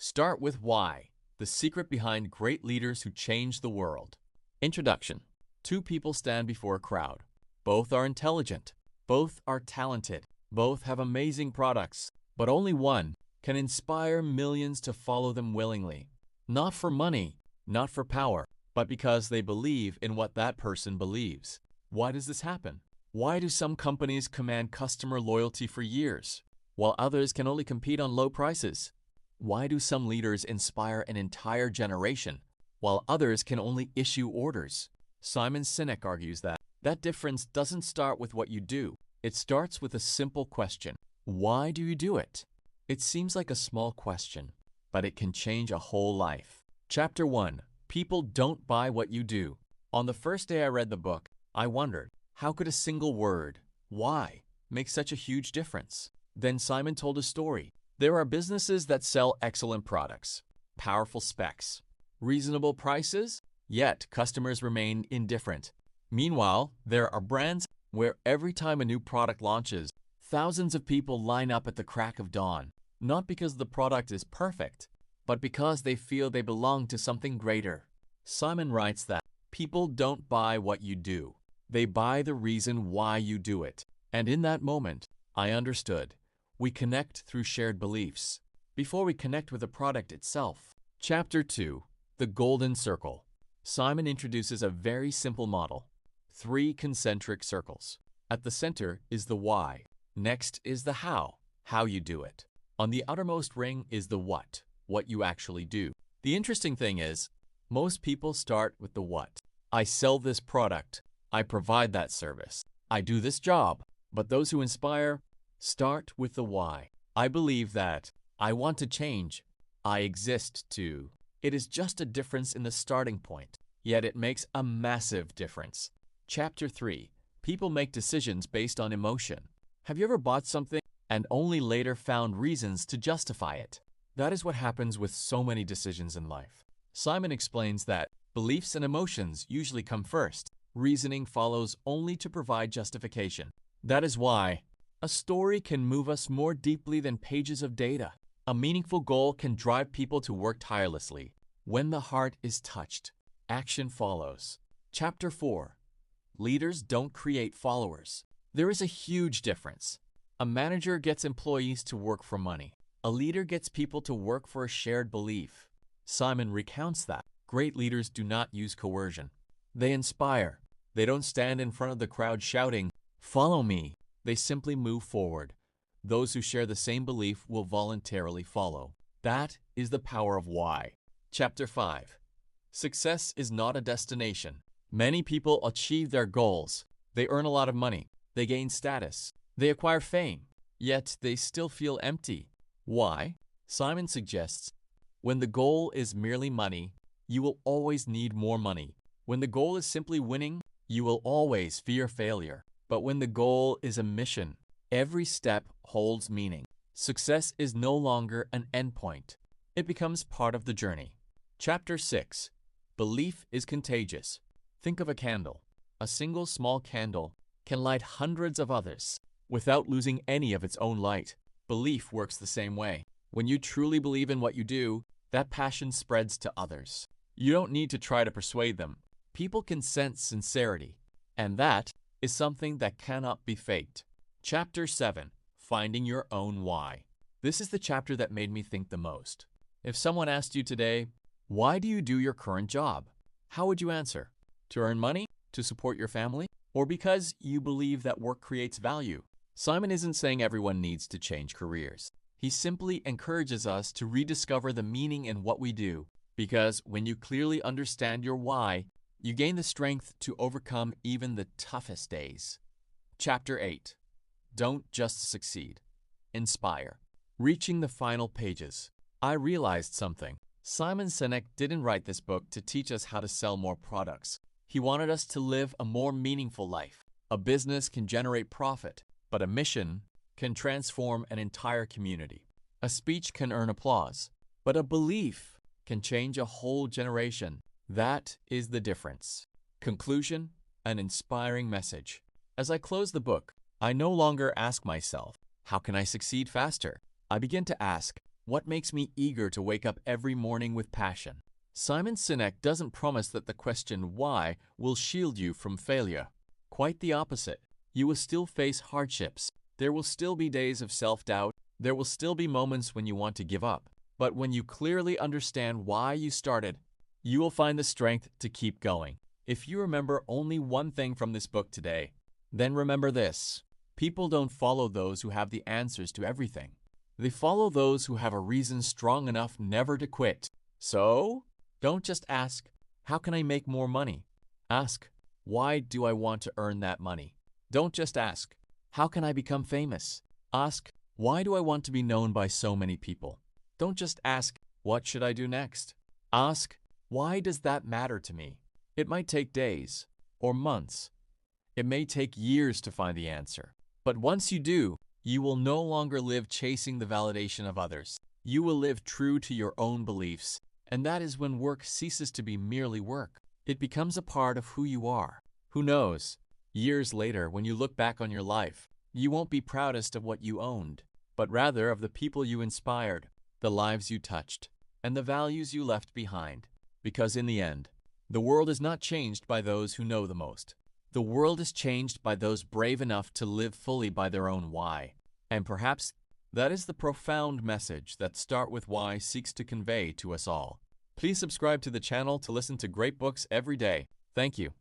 Start with why, the secret behind great leaders who change the world. Introduction. Two people stand before a crowd. Both are intelligent. Both are talented. Both have amazing products. But only one can inspire millions to follow them willingly. Not for money, not for power, but because they believe in what that person believes. Why does this happen? Why do some companies command customer loyalty for years, while others can only compete on low prices? Why do some leaders inspire an entire generation, while others can only issue orders? Simon Sinek argues that difference doesn't start with what you do. It starts with a simple question. Why do you do it? It seems like a small question, but it can change a whole life. Chapter 1. People don't buy what you do. On the first day I read the book, I wondered, how could a single word, why, make such a huge difference? Then Simon told a story. There are businesses that sell excellent products, powerful specs, reasonable prices, yet customers remain indifferent. Meanwhile, there are brands where every time a new product launches, thousands of people line up at the crack of dawn, not because the product is perfect, but because they feel they belong to something greater. Simon writes that people don't buy what you do. They buy the reason why you do it. And in that moment, I understood. We connect through shared beliefs, before we connect with the product itself. Chapter 2. The Golden Circle. Simon introduces a very simple model. 3 concentric circles. At the center is the why. Next is the how you do it. On the outermost ring is the what you actually do. The interesting thing is, most people start with the what. I sell this product. I provide that service. I do this job. But those who inspire start with the why. I believe that. I want to change. I exist to. It is just a difference in the starting point, yet it makes a massive difference. Chapter 3. People make decisions based on emotion. Have you ever bought something and only later found reasons to justify it? That is what happens with so many decisions in life. Simon explains that beliefs and emotions usually come first. Reasoning follows only to provide justification. That is why a story can move us more deeply than pages of data. A meaningful goal can drive people to work tirelessly. When the heart is touched, action follows. Chapter 4. Leaders don't create followers. There is a huge difference. A manager gets employees to work for money. A leader gets people to work for a shared belief. Simon recounts that great leaders do not use coercion. They inspire. They don't stand in front of the crowd shouting, "Follow me." They simply move forward. Those who share the same belief will voluntarily follow. That is the power of why. Chapter 5. Success is not a destination. Many people achieve their goals. They earn a lot of money. They gain status. They acquire fame. Yet they still feel empty. Why? Simon suggests, when the goal is merely money, you will always need more money. When the goal is simply winning, you will always fear failure. But when the goal is a mission, every step holds meaning. Success is no longer an endpoint. It becomes part of the journey. Chapter 6. Belief is contagious. Think of a candle. A single small candle can light hundreds of others without losing any of its own light. Belief works the same way. When you truly believe in what you do, that passion spreads to others. You don't need to try to persuade them. People can sense sincerity, and that is something that cannot be faked. Chapter 7. Finding your own why. This is the chapter that made me think the most. If someone asked you today, why do you do your current job? How would you answer? To earn money? To support your family? Or because you believe that work creates value? Simon isn't saying everyone needs to change careers. He simply encourages us to rediscover the meaning in what we do, because when you clearly understand your why, you gain the strength to overcome even the toughest days. Chapter 8. Don't just succeed. Inspire. Reaching the final pages. I realized something. Simon Sinek didn't write this book to teach us how to sell more products. He wanted us to live a more meaningful life. A business can generate profit, but a mission can transform an entire community. A speech can earn applause, but a belief can change a whole generation. That is the difference. Conclusion: an inspiring message. As I close the book, I no longer ask myself, how can I succeed faster? I begin to ask, What makes me eager to wake up every morning with passion? Simon Sinek doesn't promise that the question why will shield you from failure. Quite the opposite. You will still face hardships. There will still be days of self-doubt. There will still be moments when you want to give up. But when you clearly understand why you started, you will find the strength to keep going. If you remember only one thing from this book today, then remember this. People don't follow those who have the answers to everything. They follow those who have a reason strong enough never to quit. So, don't just ask, how can I make more money? Ask, why do I want to earn that money? Don't just ask, how can I become famous? Ask, why do I want to be known by so many people? Don't just ask, what should I do next? Ask, why does that matter to me? It might take days or months. It may take years to find the answer. But once you do, you will no longer live chasing the validation of others. You will live true to your own beliefs, and that is when work ceases to be merely work. It becomes a part of who you are. Who knows? Years later, when you look back on your life, you won't be proudest of what you owned, but rather of the people you inspired, the lives you touched, and the values you left behind. Because in the end, the world is not changed by those who know the most. The world is changed by those brave enough to live fully by their own why. And perhaps that is the profound message that Start With Why seeks to convey to us all. Please subscribe to the channel to listen to great books every day. Thank you.